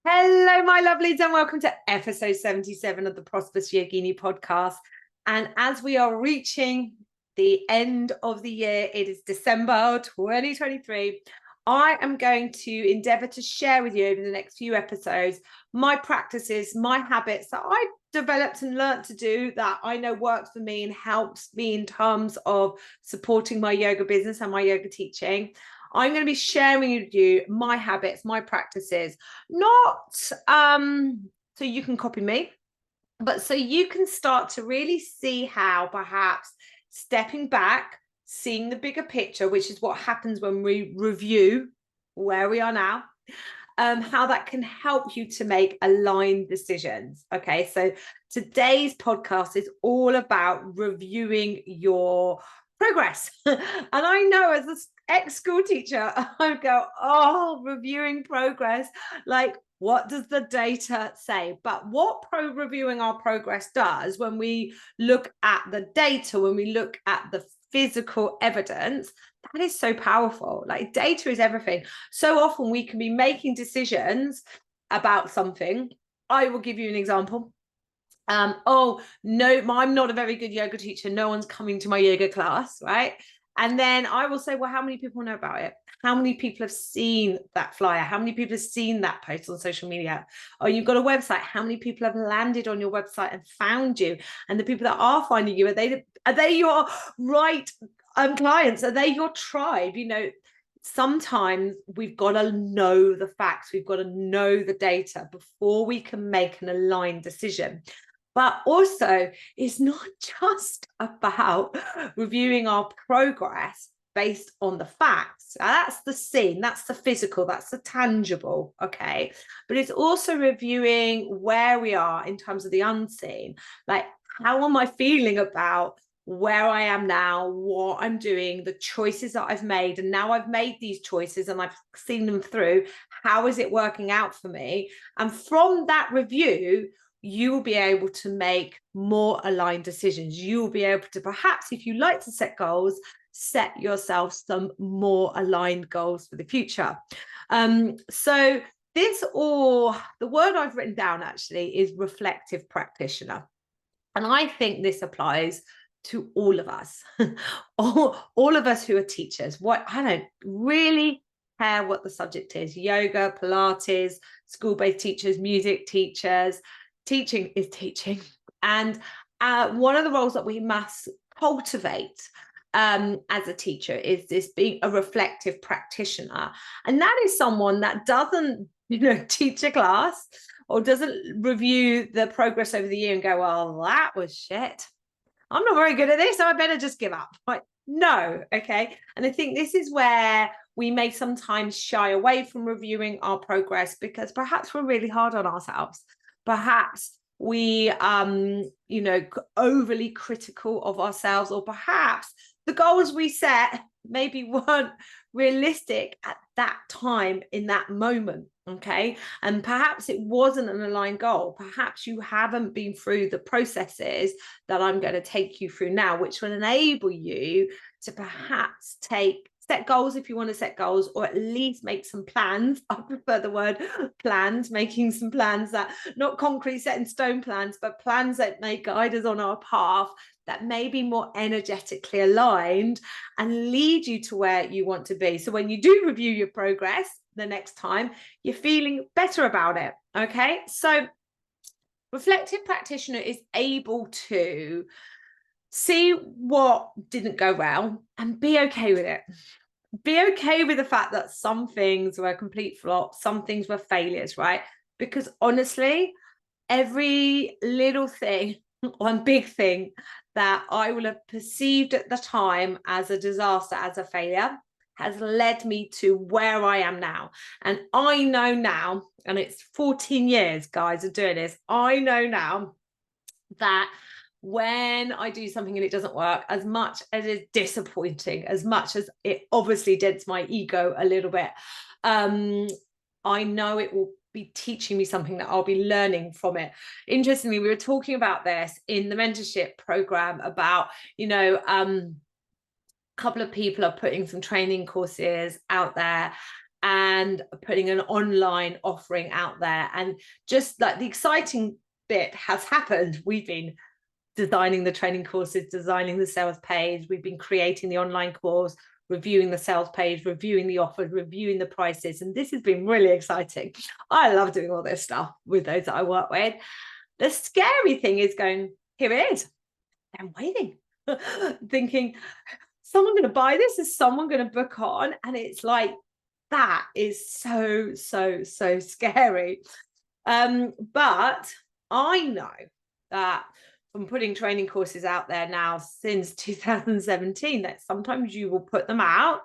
Hello, my lovelies, and welcome to episode 77 of the Prosperous Yogini Podcast. And as we are reaching the end of the year, it is December 2023. I am going to endeavor to share with you over the next few episodes my practices, my habits that I developed and learned to do that I know works for me and helps me in terms of supporting my yoga business and my yoga teaching. I'm going to be sharing with you my habits, my practices, not so you can copy me, but so you can start to really see how perhaps stepping back, seeing the bigger picture, which is what happens when we review where we are now, how that can help you to make aligned decisions. Okay, so today's podcast is all about reviewing your progress. And I know as an ex-school teacher, I go, oh, reviewing progress, like what does the data say? But what reviewing our progress does when we look at the data, when we look at the physical evidence, that is so powerful. Like data is everything. So often we can be making decisions about something. I will give you an example. Oh no, I'm not a very good yoga teacher, no one's coming to my yoga class, right? And then I will say, well, how many people know about it? How many people have seen that flyer? How many people have seen that post on social media? Oh, you've got a website, how many people have landed on your website and found you? And the people that are finding you, are they your right clients? Are they your tribe? You know, sometimes we've got to know the facts, we've got to know the data before we can make an aligned decision. But also, it's not just about reviewing our progress based on the facts. Now, that's the seen, that's the physical, that's the tangible, okay? But it's also reviewing where we are in terms of the unseen. Like, how am I feeling about where I am now, what I'm doing, the choices that I've made, and now I've made these choices and I've seen them through. How is it working out for me? And from that review, you will be able to make more aligned decisions. You will be able to, perhaps if you like to set goals, set yourself some more aligned goals for the future. So this, or the word I've written down actually, is reflective practitioner. And I think this applies to all of us, all of us who are teachers. What, I don't really care what the subject is: yoga, Pilates, school-based teachers, music teachers. Teaching is teaching. And one of the roles that we must cultivate as a teacher is this being a reflective practitioner. And that is someone that doesn't, teach a class or doesn't review the progress over the year and go, well, that was shit. I'm not very good at this, so I better just give up. Like, no, okay. And I think this is where we may sometimes shy away from reviewing our progress because perhaps we're really hard on ourselves. Perhaps we overly critical of ourselves, or perhaps the goals we set maybe weren't realistic at that time in that moment, okay? And perhaps it wasn't an aligned goal. Perhaps you haven't been through the processes that I'm going to take you through now, which will enable you to perhaps set goals if you want to set goals, or at least make some plans. I prefer the word plans, making some plans, that not concrete set in stone plans, but plans that may guide us on our path, that may be more energetically aligned and lead you to where you want to be. So when you do review your progress the next time, you're feeling better about it. Okay, so reflective practitioner is able to see what didn't go well and be okay with it. Be okay with the fact that some things were complete flops, some things were failures, right? Because honestly, every little thing, one big thing that I will have perceived at the time as a disaster, as a failure, has led me to where I am now. And I know now, and it's 14 years, guys, of doing this, I know now that when I do something and it doesn't work, as much as it's disappointing, as much as it obviously dents my ego a little bit, I know it will be teaching me something that I'll be learning from it. Interestingly, we were talking about this in the mentorship program about, a couple of people are putting some training courses out there, and putting an online offering out there. And just like the exciting bit has happened. We've been designing the training courses, designing the sales page. We've been creating the online course, reviewing the sales page, reviewing the offers, reviewing the prices. And this has been really exciting. I love doing all this stuff with those that I work with. The scary thing is going, here it is. I'm waiting, thinking, someone going to buy this? Is someone going to book on? And it's like, that is so scary. But I know that from putting training courses out there now since 2017, that sometimes you will put them out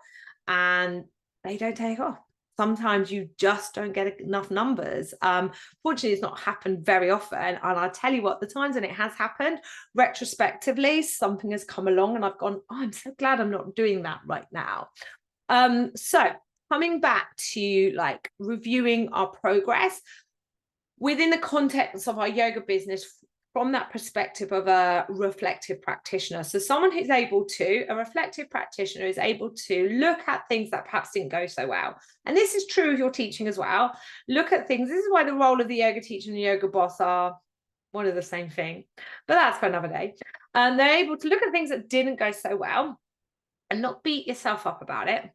and they don't take off. Sometimes you just don't get enough numbers. Fortunately, it's not happened very often. And I'll tell you what, the times when it has happened, retrospectively, something has come along and I've gone, oh, I'm so glad I'm not doing that right now. So coming back to like reviewing our progress within the context of our yoga business, from that perspective of a reflective practitioner. So someone who's able to, a reflective practitioner is able to look at things that perhaps didn't go so well. And this is true of your teaching as well. Look at things. This is why the role of the yoga teacher and the yoga boss are one of the same thing, but that's for another day. And they're able to look at things that didn't go so well and not beat yourself up about it,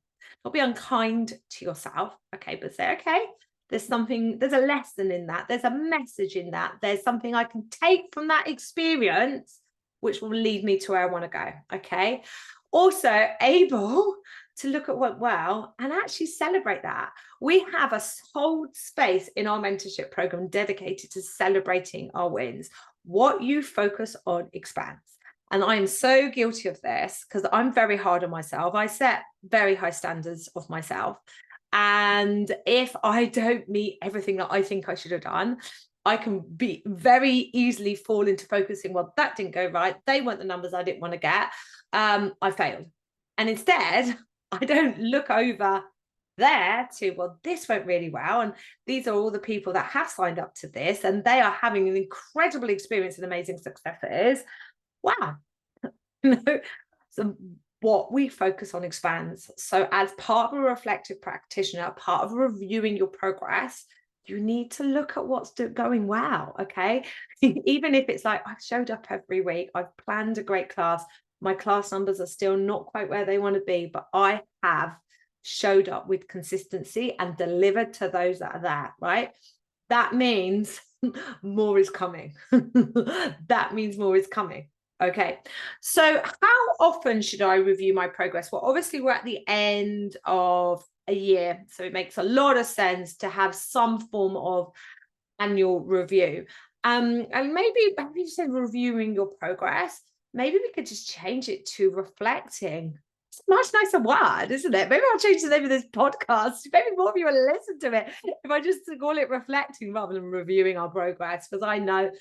not be unkind to yourself. Okay, but say, okay, there's a lesson in that. There's a message in that. There's something I can take from that experience, which will lead me to where I want to go. Okay. Also able to look at what well and actually celebrate that. We have a whole space in our mentorship program dedicated to celebrating our wins. What you focus on expands. And I'm so guilty of this because I'm very hard on myself. I set very high standards of myself. And if I don't meet everything that I think I should have done, I can be very easily fall into focusing, well, that didn't go right. They weren't the numbers I didn't want to get. I failed. And instead, I don't look over there to, well, this went really well. And these are all the people that have signed up to this. And they are having an incredible experience and amazing success it is. Wow. So what we focus on expands. So as part of a reflective practitioner, part of reviewing your progress, you need to look at what's going well, okay? Even if it's like, I've showed up every week, I've planned a great class, my class numbers are still not quite where they want to be, but I have showed up with consistency and delivered to those that are there, right? That means more is coming. That means more is coming. Okay, so how often should I review my progress? Well, obviously we're at the end of a year, so it makes a lot of sense to have some form of annual review. And maybe you said reviewing your progress, maybe we could just change it to reflecting. It's a much nicer word, isn't it? Maybe I'll change the name of this podcast. Maybe more of you will listen to it if I just call it reflecting rather than reviewing our progress, because I know,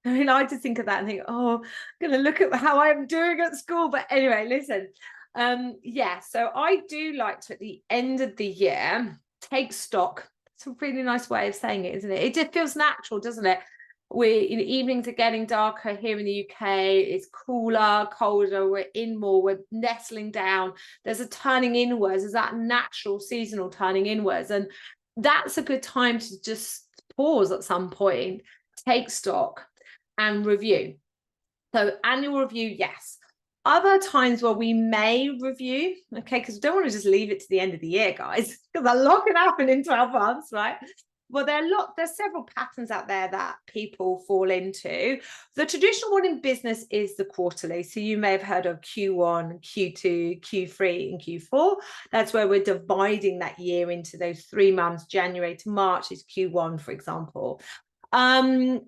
I mean, I just think of that and think, oh, I'm going to look at how I'm doing at school. But anyway, listen, yeah, so I do like to, at the end of the year, take stock. It's a really nice way of saying it, isn't it? It just feels natural, doesn't it? The evenings are getting darker here in the UK. It's cooler, colder. We're in more. We're nestling down. There's a turning inwards. There's that natural seasonal turning inwards. And that's a good time to just pause at some point, take stock and review. So annual review, yes. Other times where we may review, okay, because we don't want to just leave it to the end of the year, guys, because a lot can happen in 12 months, right? Well, there's several patterns out there that people fall into. The traditional one in business is the quarterly. So you may have heard of Q1, Q2, Q3, and Q4. That's where we're dividing that year into those 3 months. January to March is Q1, for example. I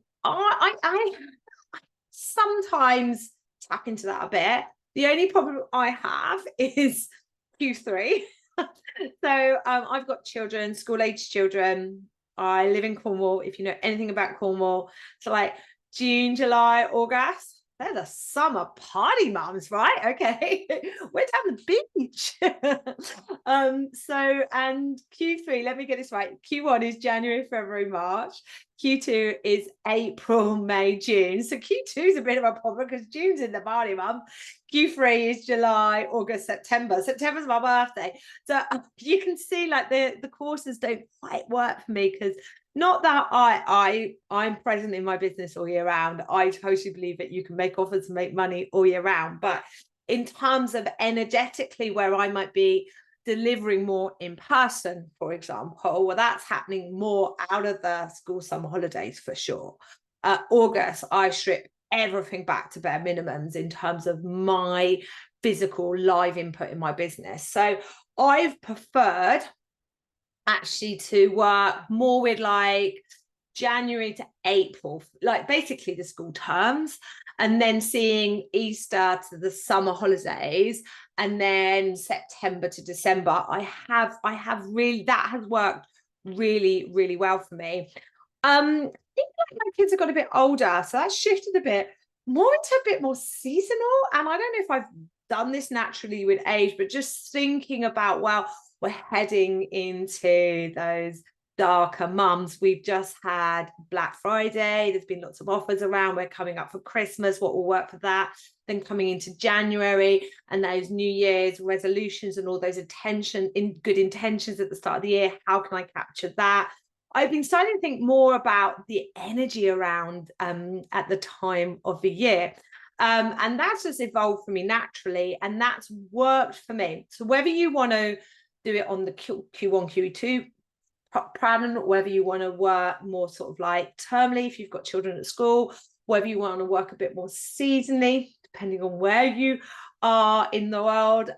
sometimes tap into that a bit. The only problem I have is Q3. So I've got children, school-age children. I live in Cornwall. If you know anything about Cornwall, so like June, July, August, they're the summer party mums, right? Okay. We're down the beach. And Q3, let me get this right. Q1 is January, February, March. Q2 is April, May, June. So Q2 is a bit of a problem because June's in the party month. Q3 is July, August, September. September's my birthday. So you can see like the courses don't quite work for me, because not that I'm present in my business all year round. I totally believe that you can make offers and make money all year round. But in terms of energetically, where I might be delivering more in person, for example, well, that's happening more out of the school summer holidays for sure. August, I strip everything back to bare minimums in terms of my physical live input in my business. So I've preferred actually to work more with like January to April, like basically the school terms, and then seeing Easter to the summer holidays, and then September to December. I have really, that has worked really, really well for me. I think like my kids have got a bit older, so that shifted a bit more into a bit more seasonal. And I don't know if I've done this naturally with age, but just thinking about, well, we're heading into those darker months. We've just had Black Friday. There's been lots of offers around. We're coming up for Christmas. What will work for that? Then coming into January and those New Year's resolutions and all those good intentions at the start of the year. How can I capture that? I've been starting to think more about the energy around at the time of the year. And that's just evolved for me naturally, and that's worked for me. So whether you want to do it on the Q1, Q2 pattern, whether you want to work more sort of like termly if you've got children at school, whether you want to work a bit more seasonally, depending on where you are in the world.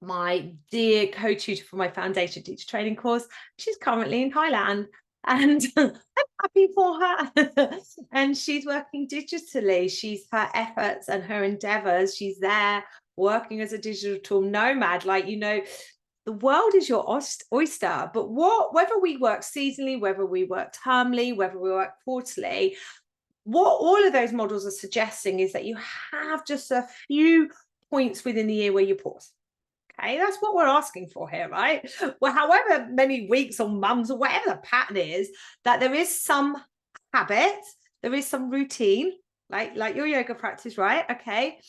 My dear co-tutor for my foundation teacher training course, she's currently in Thailand, and I'm happy for her. And she's working digitally. She's her efforts and her endeavors. She's there working as a digital nomad. Like, you know, the world is your oyster. But whether we work seasonally, whether we work termly, whether we work quarterly, what all of those models are suggesting is that you have just a few points within the year where you pause. Okay, that's what we're asking for here, right? Well, however many weeks or months or whatever the pattern is, that there is some habit, there is some routine, like your yoga practice, right? Okay,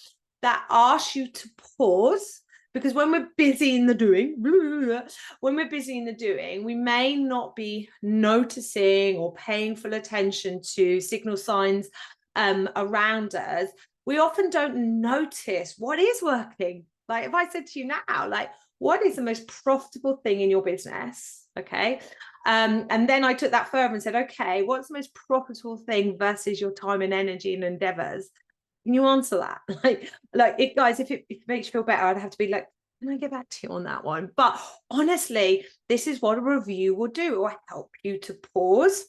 that asks you to pause, because when we're busy in the doing, we may not be noticing or paying full attention to signal signs around us. We often don't notice what is working. Like if I said to you now, like, what is the most profitable thing in your business? Okay. And then I took that further and said, okay, what's the most profitable thing versus your time and energy and endeavors? Can you answer that? Like it, guys, if it makes you feel better, I'd have to be like, can I get back to you on that one? But honestly, this is what a review will do. It will help you to pause,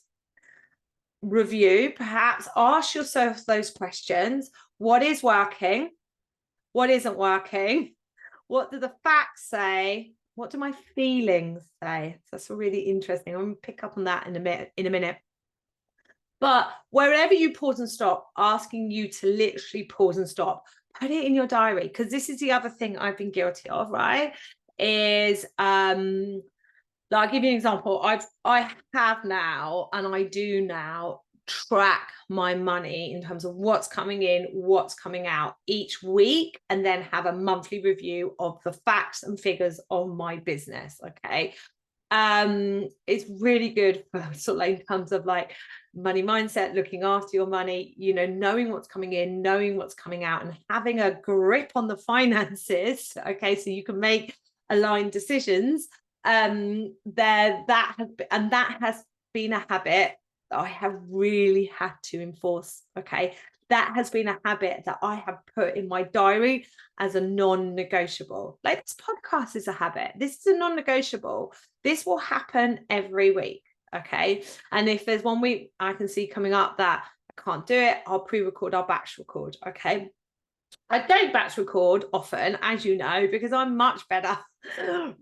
review, perhaps ask yourself those questions. What is working? What isn't working? What do the facts say? What do my feelings say? So that's really interesting. I'm going to pick up on that in a minute. But wherever you pause and stop, asking you to literally pause and stop, put it in your diary, because this is the other thing I've been guilty of, right? Is like, I'll give you an example. I have now, and I do now, track my money in terms of what's coming in, what's coming out each week, and then have a monthly review of the facts and figures on my business. Okay. It's really good for sort of like in terms of like money mindset, looking after your money, you know, knowing what's coming in, knowing what's coming out, and having a grip on the finances. Okay, so you can make aligned decisions. That has been a habit that I have really had to enforce. Okay, that has been a habit that I have put in my diary as a non-negotiable. Like this podcast is a habit. This is a non-negotiable. This will happen every week. Okay, and if there's one week I can see coming up that I can't do it, I'll pre-record, I'll batch record. Okay, I don't batch record often, as you know, because I'm much better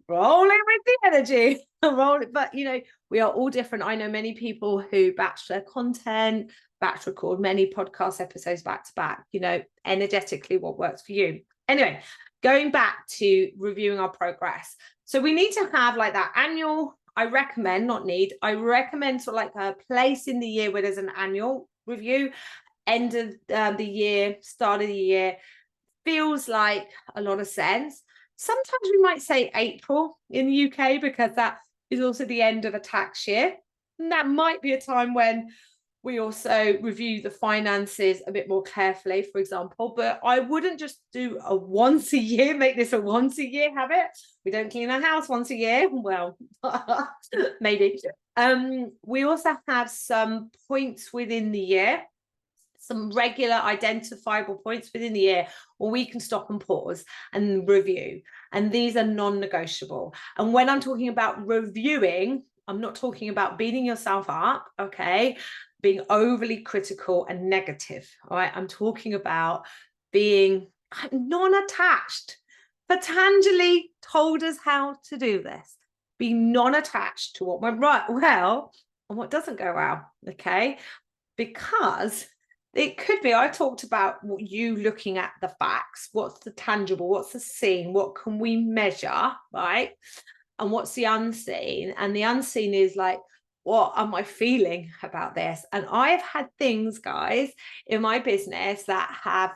rolling with the energy. But you know, We are all different. I know many people who batch their content, batch record many podcast episodes back to back, energetically what works for you. Anyway, going back to reviewing our progress. So we need to have like that annual, I recommend sort of like a place in the year where there's an annual review. End of the year, start of the year feels like a lot of sense. Sometimes we might say April in the UK because that is also the end of a tax year. And that might be a time when we also review the finances a bit more carefully, for example. But I wouldn't just do a once a year, make this a once a year habit. We don't clean our house once a year. Well, maybe. We also have some points within the year, some regular identifiable points within the year where we can stop and pause and review. And these are non-negotiable. And when I'm talking about reviewing, I'm not talking about beating yourself up, okay? Being overly critical and negative, all right? I'm talking about being non-attached. Patanjali told us how to do this. Be non-attached to what went right well and what doesn't go well, okay? Because it could be, I talked about you looking at the facts, what's the tangible, what's the seen, what can we measure, right? And what's the unseen? And the unseen is like, what am I feeling about this? And I've had things, guys, in my business that have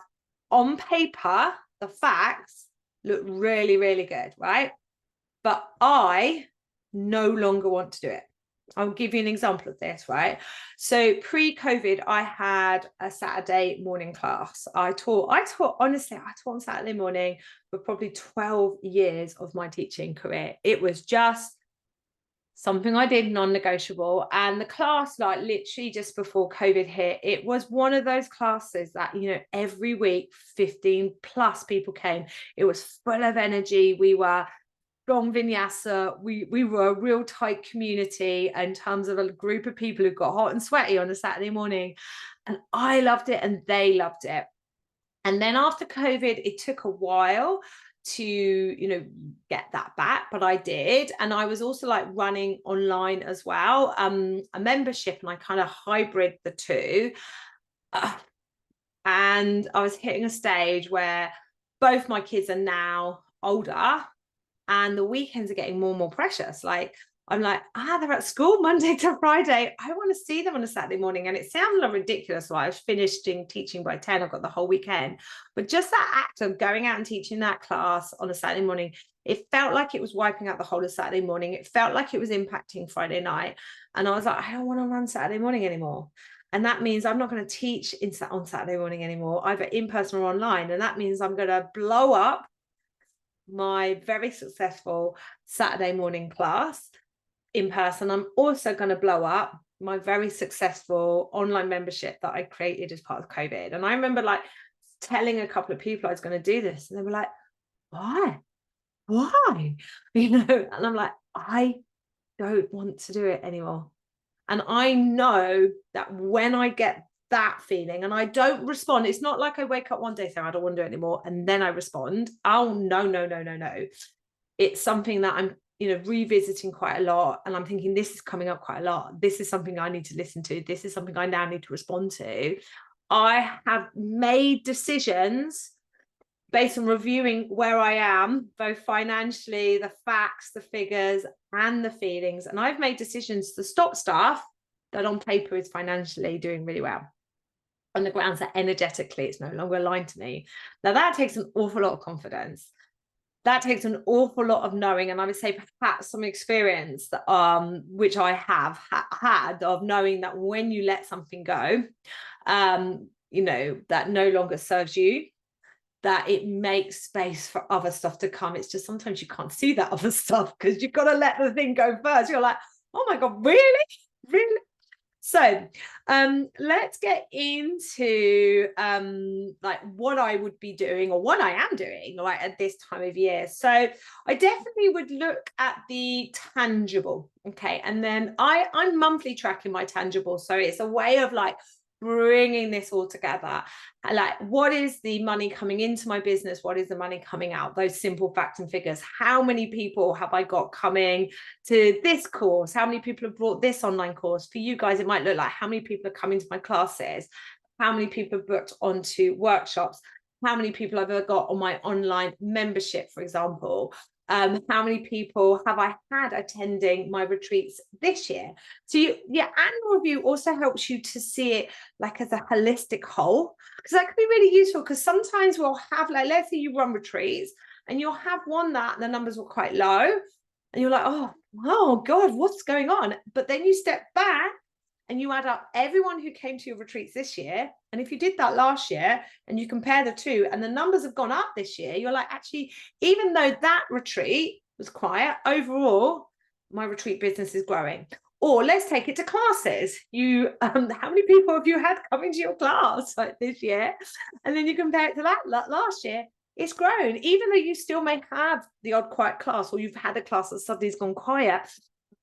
on paper, the facts look really, really good, right? But I no longer want to do it. I'll give you an example of this, right? So pre-COVID, I had a Saturday morning class. I taught on Saturday morning for probably 12 years of my teaching career. It was just something I did, non-negotiable. And the class, like literally just before COVID hit, it was one of those classes that, every week, 15 plus people came. It was full of energy. We were strong vinyasa. We were a real tight community in terms of a group of people who got hot and sweaty on a Saturday morning. And I loved it and they loved it. And then after COVID, it took a while to, get that back, but I did. And I was also like running online as well, a membership, and I kind of hybrid the two. And I was hitting a stage where both my kids are now older, and the weekends are getting more and more precious. Like, I'm like, they're at school Monday to Friday. I want to see them on a Saturday morning. And it sounds like ridiculous. Like, I was finishing teaching by 10. I've got the whole weekend. But just that act of going out and teaching that class on a Saturday morning, it felt like it was wiping out the whole of Saturday morning. It felt like it was impacting Friday night. And I was like, I don't want to run Saturday morning anymore. And that means I'm not going to teach on Saturday morning anymore, either in person or online. And that means I'm going to blow up my very successful Saturday morning class in person. I'm also going to blow up my very successful online membership that I created as part of COVID. And I remember like telling a couple of people I was going to do this, and they were like, why? And I'm like, I don't want to do it anymore. And I know that when I get that feeling and I don't respond, it's not like I wake up one day saying I don't want to do it anymore and then I respond. Oh, no. It's something that I'm revisiting quite a lot, and I'm thinking, this is coming up quite a lot. This is something I need to listen to. This is something I now need to respond to. I have made decisions based on reviewing where I am, both financially, the facts, the figures, and the feelings. And I've made decisions to stop stuff that on paper is financially doing really well, on the grounds that energetically it's no longer aligned to me. Now that takes an awful lot of confidence. That takes an awful lot of knowing, and I would say perhaps some experience that, which I have had, of knowing that when you let something go, that no longer serves you, that it makes space for other stuff to come. It's just sometimes you can't see that other stuff because you've got to let the thing go first. You're like, oh my God, really? So let's get into like what I would be doing, or what I am doing, like at this time of year. So I definitely would look at the tangible, okay? And then I'm monthly tracking my tangible. So it's a way of like bringing this all together. Like, what is the money coming into my business? What is the money coming out? Those simple facts and figures. How many people have I got coming to this course? How many people have brought this online course? For you guys, it might look like how many people are coming to my classes? How many people have booked onto workshops? How many people have I got on my online membership, for example? How many people have I had attending my retreats this year? So your annual review also helps you to see it like as a holistic whole, because that can be really useful. Because sometimes we'll have, like, let's say you run retreats and you'll have one that the numbers were quite low and you're like, oh God, what's going on? But then you step back and you add up everyone who came to your retreats this year. And if you did that last year and you compare the two and the numbers have gone up this year, you're like, actually, even though that retreat was quiet, overall, my retreat business is growing. Or let's take it to classes. How many people have you had coming to your class like this year? And then you compare it to that last year, it's grown. Even though you still may have the odd quiet class, or you've had a class that suddenly has gone quiet,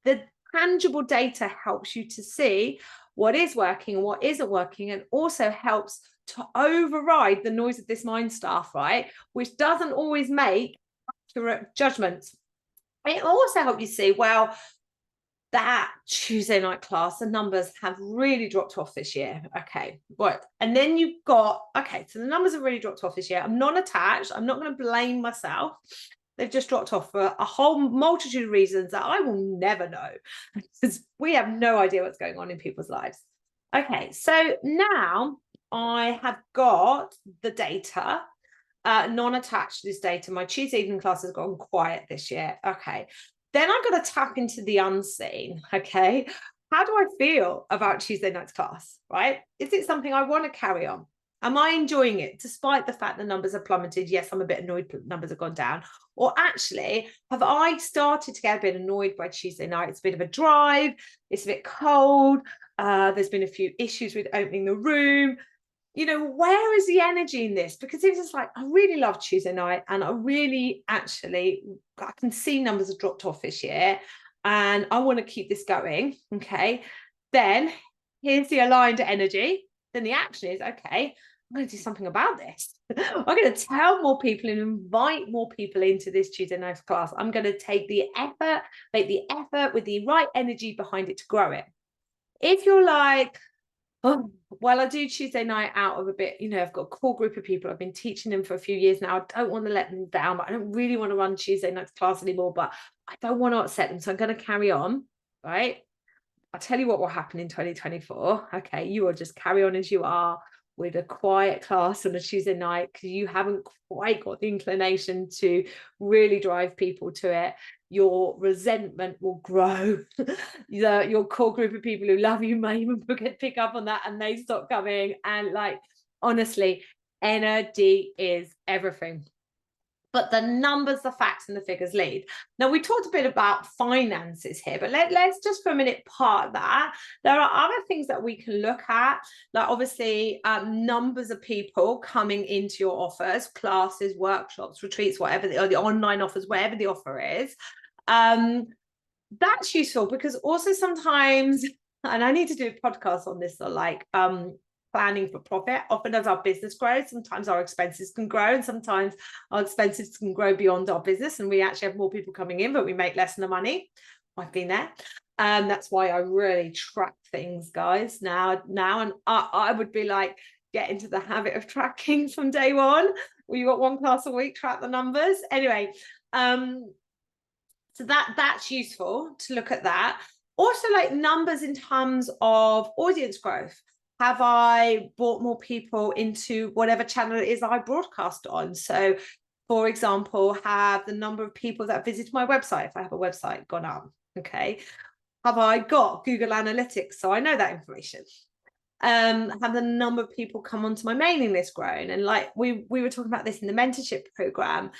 the tangible data helps you to see what is working and what isn't working, and also helps to override the noise of this mind stuff, right? Which doesn't always make accurate judgments. It also helps you see, well, that Tuesday night class, the numbers have really dropped off this year. Okay, right. And then you've got, okay, so the numbers have really dropped off this year. I'm not attached. I'm not going to blame myself. They've just dropped off for a whole multitude of reasons that I will never know, because we have no idea what's going on in people's lives. Okay, so now I have got the data, non-attached to this data. My Tuesday evening class has gone quiet this year. Okay, then I've got to tap into the unseen. Okay, how do I feel about Tuesday night's class, right? Is it something I want to carry on? Am I enjoying it despite the fact the numbers have plummeted? Yes, I'm a bit annoyed the numbers have gone down. Or actually, have I started to get a bit annoyed by Tuesday night? It's a bit of a drive. It's a bit cold. There's been a few issues with opening the room. You know, where is the energy in this? Because it's just like, I really love Tuesday night, and I can see numbers have dropped off this year and I want to keep this going. Okay. Then here's the aligned energy. Then the action is, okay, I'm going to do something about this. I'm going to tell more people and invite more people into this Tuesday night class. I'm going to take the effort, make the effort with the right energy behind it to grow it. If you're like, oh, well, I do Tuesday night out of a bit, you know, I've got a core group of people. I've been teaching them for a few years now. I don't want to let them down, but I don't really want to run Tuesday night's class anymore, but I don't want to upset them. So I'm going to carry on, right? I'll tell you what will happen in 2024. Okay, you will just carry on as you are with a quiet class on a Tuesday night, because you haven't quite got the inclination to really drive people to it. Your resentment will grow. Your core group of people who love you may even pick up on that, and they stop coming. And like, honestly, energy is everything. But the numbers, the facts, and the figures lead. Now, we talked a bit about finances here, but let's just for a minute part that. There are other things that we can look at, like obviously numbers of people coming into your offers, classes, workshops, retreats, whatever, or the online offers, whatever the offer is. That's useful, because also sometimes, and I need to do a podcast on this, so like planning for profit. Often as our business grows, sometimes our expenses can grow, and sometimes our expenses can grow beyond our business, and we actually have more people coming in, but we make less than the money. I've been there. That's why I really track things, guys, now. And I would be like, get into the habit of tracking from day one. Well, you got one class a week, track the numbers. Anyway, so that's useful to look at that. Also, like numbers in terms of audience growth. Have I brought more people into whatever channel it is I broadcast on? So, for example, have the number of people that visit my website, if I have a website, gone up? Okay. Have I got Google Analytics, so I know that information? Have the number of people come onto my mailing list grown? And like we were talking about this in the mentorship program,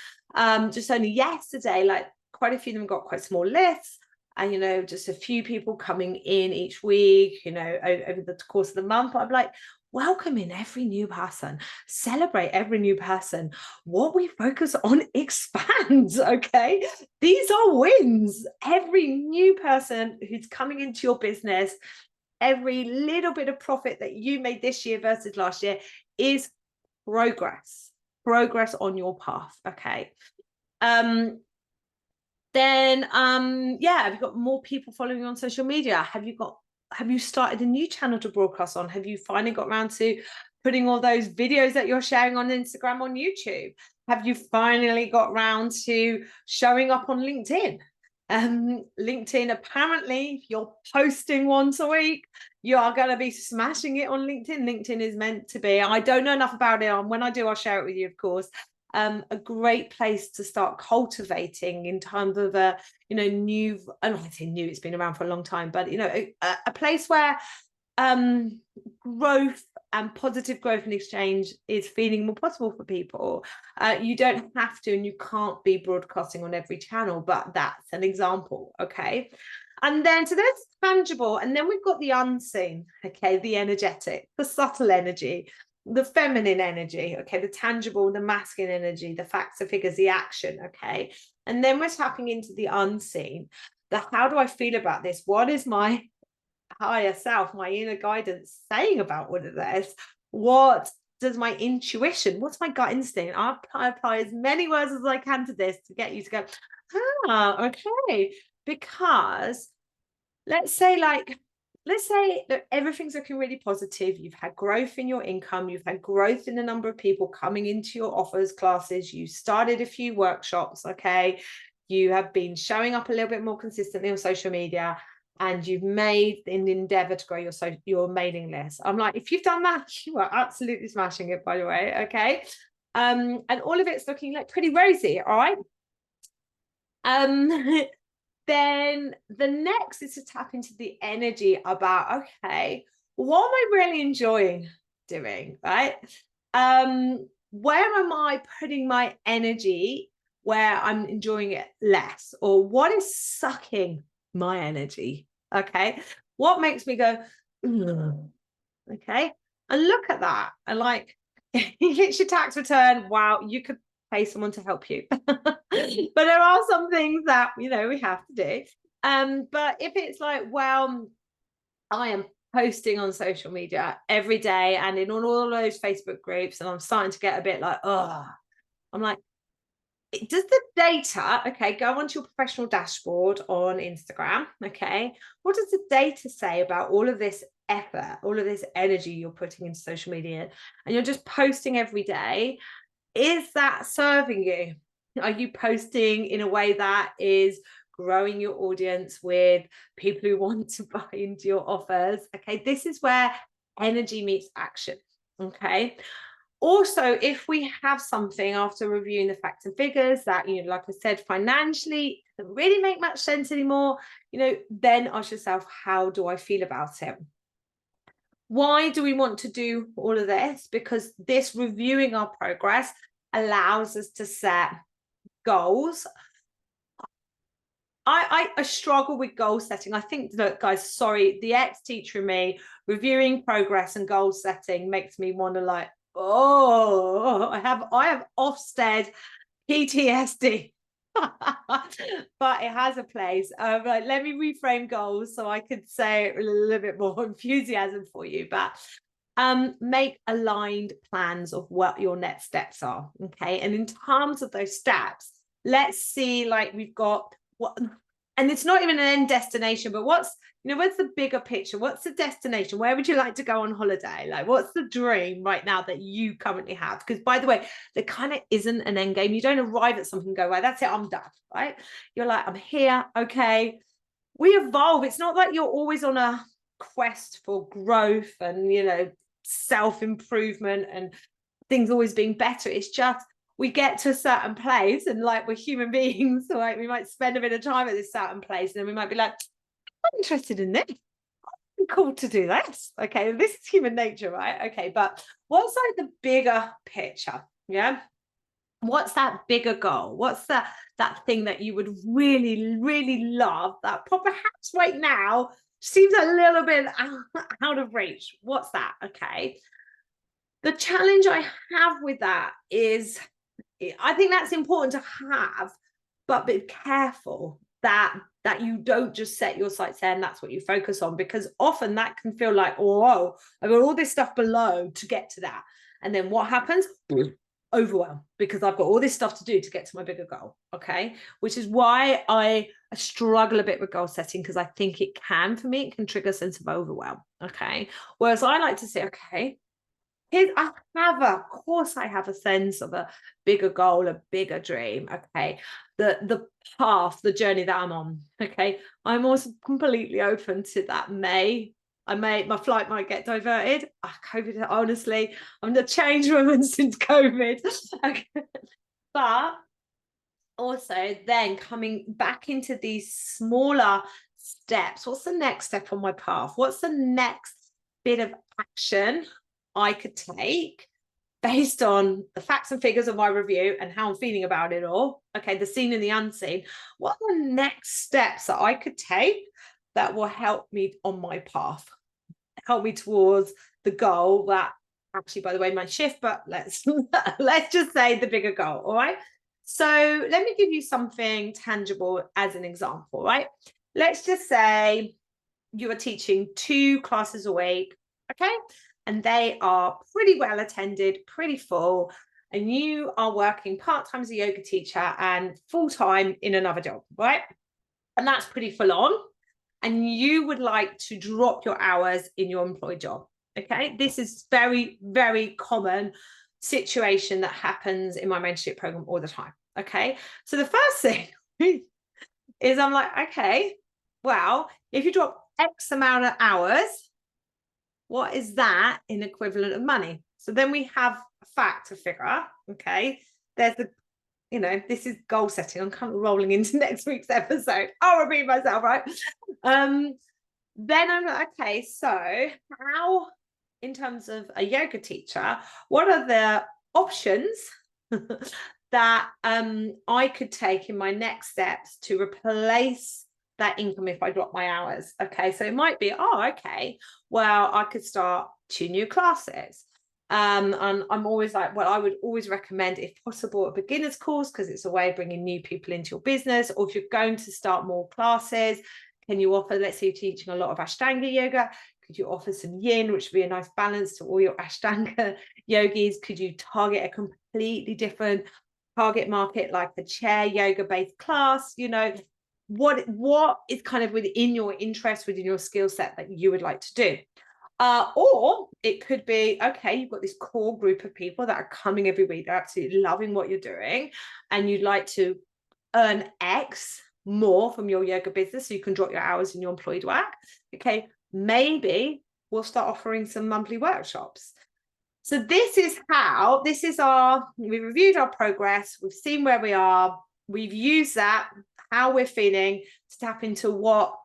just only yesterday, like quite a few of them got quite small lists. And, you know, just a few people coming in each week, you know, over the course of the month. I'm like, welcome in every new person, celebrate every new person. What we focus on expands, okay? These are wins. Every new person who's coming into your business, every little bit of profit that you made this year versus last year is progress on your path. Okay. Then yeah, have you got more people following you on social media? Have you started a new channel to broadcast on? Have you finally got around to putting all those videos that you're sharing on Instagram on YouTube? Have you finally got around to showing up on LinkedIn? LinkedIn, apparently, if you're posting once a week, you are going to be smashing it on LinkedIn. LinkedIn is meant to be, I don't know enough about it. When I do, I'll share it with you, of course. A great place to start cultivating in terms of new, I don't want to say new, it's been around for a long time, but a place where growth and positive growth and exchange is feeling more possible for people. You don't have to, and you can't be broadcasting on every channel, but that's an example. Okay. And then, so that's tangible. And then we've got the unseen, okay, the energetic, the subtle energy, the feminine energy, okay, the tangible, the masculine energy, the facts, the figures, the action, okay. And then we're tapping into the unseen. How do I feel about this? What is my higher self, my inner guidance saying about all of this? What does my intuition, what's my gut instinct? I apply as many words as I can to this to get you to go, okay. Because let's say that everything's looking really positive. You've had growth in your income. You've had growth in the number of people coming into your offers, classes. You started a few workshops. Okay. You have been showing up a little bit more consistently on social media, and you've made an endeavor to grow your mailing list. I'm like, if you've done that, you are absolutely smashing it, by the way. Okay. And all of it's looking like pretty rosy. All right. Then the next is to tap into the energy about, okay, what am I really enjoying doing, right? Where am I putting my energy where I'm enjoying it less? Or what is sucking my energy? Okay. What makes me go, okay? And look at that. And like, you hit your tax return. Wow, you could pay someone to help you. But there are some things that we have to do. But if it's like, well, I am posting on social media every day and in all those Facebook groups, and I'm starting to get a bit like, I'm like, does the data, okay, go onto your professional dashboard on Instagram, okay, what does the data say about all of this effort, all of this energy you're putting into social media, and you're just posting every day? Is that serving you? Are you posting in a way that is growing your audience with people who want to buy into your offers? Okay, this is where energy meets action. Okay. Also, if we have something after reviewing the facts and figures that, like I said, financially doesn't really make much sense anymore, then ask yourself, how do I feel about it? Why do we want to do all of this? Because this reviewing our progress allows us to set goals. I struggle with goal setting. I think, look, guys, sorry, the ex-teacher in me, reviewing progress and goal setting makes me want to like, I have Ofsted PTSD. But it has a place. Right, let me reframe goals so I could say it with a little bit more enthusiasm for you. But make aligned plans of what your next steps are. Okay. And in terms of those steps, let's see, like, we've got what, and it's not even an end destination, but what's the bigger picture? What's the destination? Where would you like to go on holiday? Like, what's the dream right now that you currently have? Because, by the way, there kind of isn't an end game. You don't arrive at something and go, right, that's it, I'm done, right? You're like, I'm here, okay. We evolve. It's not like you're always on a quest for growth and, self-improvement and things always being better. It's just, we get to a certain place, and like, we're human beings, so like we might spend a bit of time at this certain place, and then we might be like, I'm interested in this. I'm cool to do this. Okay, this is human nature, right? Okay, but what's like the bigger picture? Yeah. What's that bigger goal? What's that thing that you would really, really love that perhaps right now seems a little bit out of reach? What's that? Okay. The challenge I have with that is, I think that's important to have, but be careful that that you don't just set your sights there and that's what you focus on, because often that can feel like, oh, whoa, I've got all this stuff below to get to that. And then what happens? Overwhelm, because I've got all this stuff to do to get to my bigger goal. Okay. Which is why I struggle a bit with goal setting, because I think it can trigger a sense of overwhelm. Okay. Whereas I like to say, okay, of course I have a sense of a bigger goal, a bigger dream. Okay. The path, the journey that I'm on. Okay. I'm also completely open to that. My flight might get diverted. COVID, honestly, I'm the change woman since COVID. Okay. But also then coming back into these smaller steps. What's the next step on my path? What's the next bit of action I could take based on the facts and figures of my review and how I'm feeling about it all? Okay, the seen and the unseen. What are the next steps that I could take that will help me on my path, help me towards the goal that actually, by the way, might shift, but let's just say the bigger goal. All right. So let me give you something tangible as an example, right? Let's just say you are teaching 2 classes a week, okay? And they are pretty well attended, pretty full, and you are working part-time as a yoga teacher and full-time in another job, right? And that's pretty full on. And you would like to drop your hours in your employed job, okay? This is very, very common situation that happens in my mentorship program all the time. Okay. So the first thing is I'm like, okay, well, if you drop X amount of hours, what is that in equivalent of money? So then we have a fact to figure. Okay. There's this is goal setting. I'm kind of rolling into next week's episode. I'll repeat myself, right? Then I'm like, okay, so how, in terms of a yoga teacher, what are the options that I could take in my next steps to replace that income if I drop my hours? Okay, so it might be, okay, well, I could start 2 new classes. And I'm always like, well, I would always recommend, if possible, a beginner's course, because it's a way of bringing new people into your business. Or if you're going to start more classes, can you offer, let's say you're teaching a lot of Ashtanga yoga, could you offer some yin, which would be a nice balance to all your Ashtanga yogis? Could you target a completely different target market, like a chair yoga based class? What is kind of within your interest, within your skill set that you would like to do? Or it could be, okay, you've got this core group of people that are coming every week, they're absolutely loving what you're doing, and you'd like to earn X more from your yoga business so you can drop your hours in your employed work. Okay, maybe we'll start offering some monthly workshops. So we've reviewed our progress, we've seen where we are, we've used that, how we're feeling, to tap into what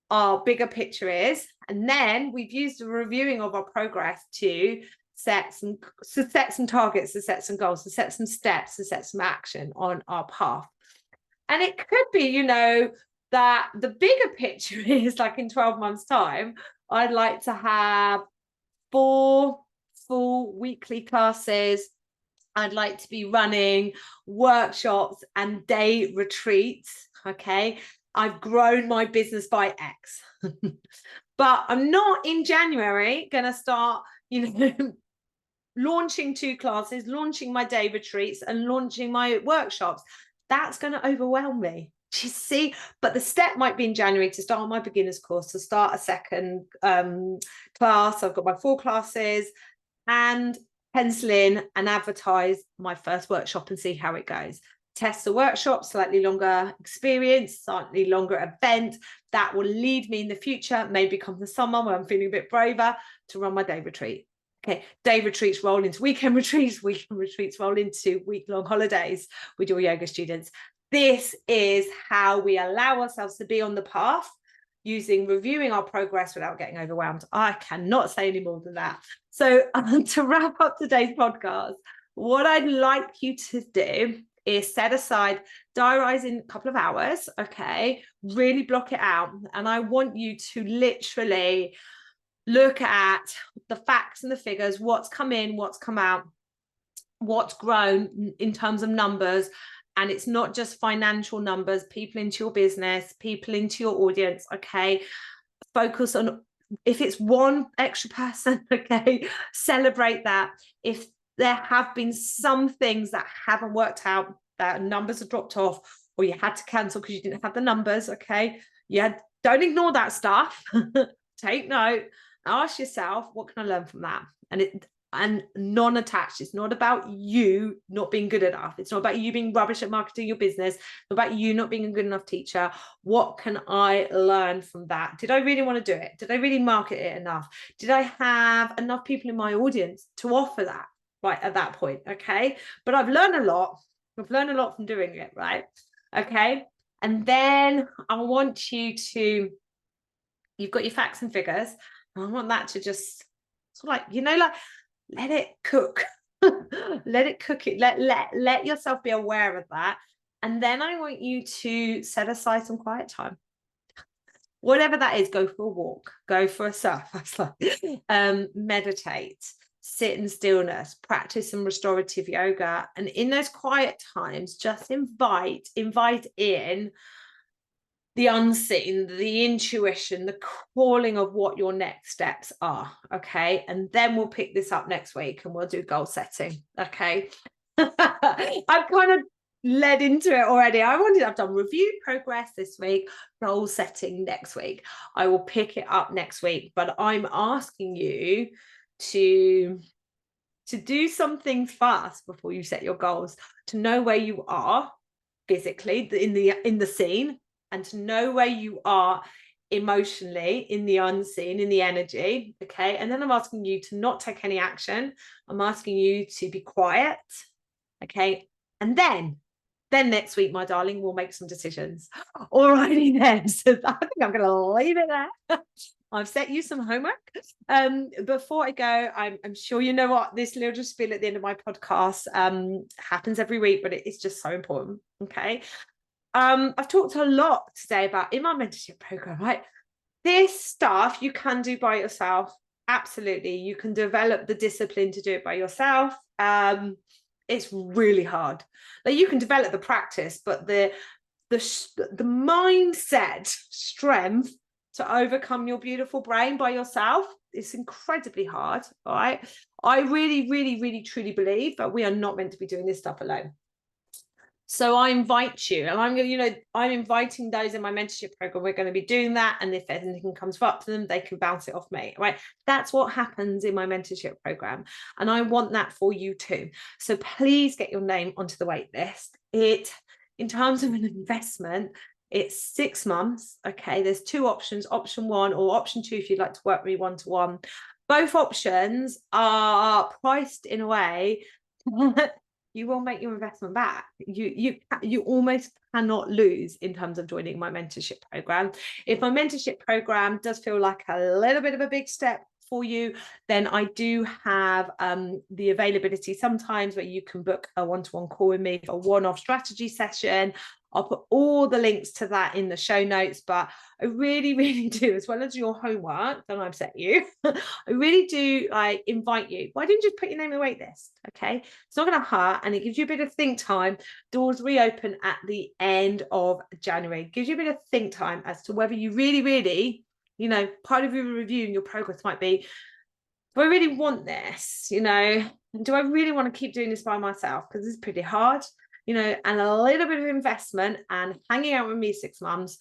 our bigger picture is. And then we've used the reviewing of our progress to set some targets, to set some goals, to set some steps, to set some action on our path. And it could be, that the bigger picture is like in 12 months' time, I'd like to have 4 full weekly classes. I'd like to be running workshops and day retreats. Okay. I've grown my business by X. But I'm not in January going to start, launching 2 classes, launching my day retreats and launching my workshops. That's going to overwhelm me. Do you see? But the step might be in January to start my beginner's course, to start a second class. I've got my 4 classes, and pencil in and advertise my first workshop and see how it goes. Test the workshop, slightly longer experience, slightly longer event that will lead me in the future, maybe come the summer when I'm feeling a bit braver, to run my day retreat. Okay, day retreats roll into weekend retreats roll into week-long holidays with your yoga students. This is how we allow ourselves to be on the path, reviewing our progress without getting overwhelmed. I cannot say any more than that. So to wrap up today's podcast, what I'd like you to do is set aside, diarize in a couple of hours, okay? Really block it out. And I want you to literally look at the facts and the figures, what's come in, what's come out, what's grown in terms of numbers, And it's not just financial numbers, people into your business, people into your audience, okay? Focus on, if it's one extra person, okay, celebrate that. If there have been some things that haven't worked out, that numbers have dropped off, or you had to cancel because you didn't have the numbers, okay, don't ignore that stuff. Take note, ask yourself, what can I learn from that? And non-attached. It's not about you not being good enough. It's not about you being rubbish at marketing your business. It's not about you not being a good enough teacher. What can I learn from that? Did I really want to do it? Did I really market it enough? Did I have enough people in my audience to offer that right at that point? Okay. But I've learned a lot. I've learned a lot from doing it, right? Okay. And then I want you to, you've got your facts and figures. I want that to just sort of like, let it cook. Let it cook it. Let yourself be aware of that. And then I want you to set aside some quiet time. Whatever that is, go for a walk, go for a surf, meditate, sit in stillness, practice some restorative yoga. And in those quiet times, just invite in the unseen, the intuition, the calling of what your next steps are. Okay. And then we'll pick this up next week and we'll do goal setting. Okay. I've kind of led into it already. I've done review progress this week, goal setting next week. I will pick it up next week, but I'm asking you to do some things fast before you set your goals, to know where you are physically in the scene, and to know where you are emotionally in the unseen, in the energy. Okay. And then I'm asking you to not take any action. I'm asking you to be quiet. Okay. And then next week, my darling, we'll make some decisions. Alrighty then. So I think I'm going to leave it there. I've set you some homework. Before I go, I'm sure you know what this little spiel at the end of my podcast happens every week, but it's just so important. Okay. I've talked a lot today about in my mentorship program, right? This stuff you can do by yourself. Absolutely. You can develop the discipline to do it by yourself. It's really hard. Like, you can develop the practice, but the mindset strength to overcome your beautiful brain by yourself is incredibly hard. All right. I really, really, really, truly believe that we are not meant to be doing this stuff alone. So I invite you, and I'm inviting those in my mentorship program. We're going to be doing that. And if anything comes up to them, they can bounce it off me, right? That's what happens in my mentorship program. And I want that for you too. So please get your name onto the wait list. In terms of an investment, it's 6 months. Okay. There's 2 options, option 1 or option 2, if you'd like to work with me one-to-one. Both options are priced in a way you will make your investment back. You almost cannot lose in terms of joining my mentorship program. If my mentorship program does feel like a little bit of a big step for you, then I do have the availability sometimes where you can book a one-to-one call with me for a one-off strategy session. I'll put all the links to that in the show notes, but I really, really do, as well as your homework that I've set you, I really do invite you. Why didn't you just put your name on the wait list? Okay. It's not going to hurt, and it gives you a bit of think time. Doors reopen at the end of January. It gives you a bit of think time as to whether you really, really, part of your review and your progress might be, do I really want this? Do I really want to keep doing this by myself? Because it's pretty hard. And a little bit of investment and hanging out with me 6 months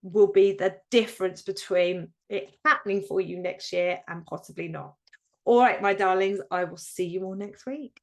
will be the difference between it happening for you next year and possibly not. All right, my darlings, I will see you all next week.